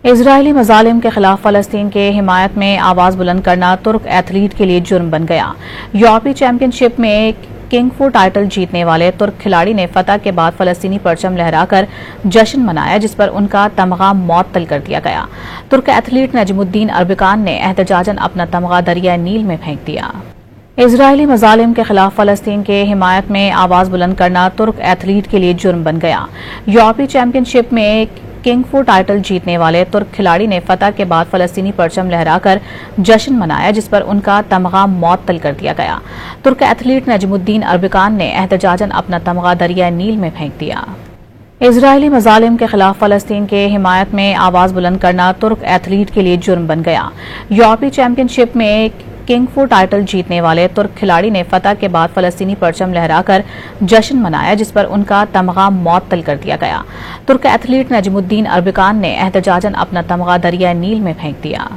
Israeli मजालिम के खिलाफ फलस्तीन के हिमायत में आवाज बुलंद करना तुर्क एथलीट के लिए जुर्म बन गया। यूरोपीय चैंपियनशिप में किंग फू टाइटल जीतने वाले तुर्क खिलाड़ी ने फतह के बाद फलस्तीनी परचम लहराकर जश्न मनाया, जिस पर उनका तमगा मअतल कर दिया गया। तुर्क एथलीट नजमुद्दीन अरबिकान ने एहतजाजन अपना तमगा दरिया नील में फेंक दिया। इजरायली मजालिम के खिलाफ फलस्तीन के हिमायत में आवाज बुलंद करना तुर्क एथलीट के लिए जुर्म बन गया। यूरोपीय चैंपियनशिप में किंग फू टाइटल जीतने वाले तुर्क खिलाड़ी ने फतह के बाद फलस्तीनी परचम लहराकर जश्न मनाया, जिस पर उनका तमगा मअतल कर दिया गया। तुर्क एथलीट नजमुद्दीन अरबिकान ने एहतजाजन अपना तमगा दरिया नील में फेंक दिया। इजरायली मजालिम के खिलाफ फलस्तीन के हिमायत में आवाज बुलंद करना तुर्क एथलीट के लिए जुर्म बन गया। यूरोपीय चैंपियनशिप में किंग फू टाइटल जीतने वाले तुर्क खिलाड़ी ने फतह के बाद फलस्तीनी परचम लहराकर जश्न मनाया, जिस पर उनका तमगा मअतल कर दिया गया। तुर्क एथलीट नजमुद्दीन अरबिकान ने एहतजाजन अपना तमगा दरिया नील में फेंक दिया।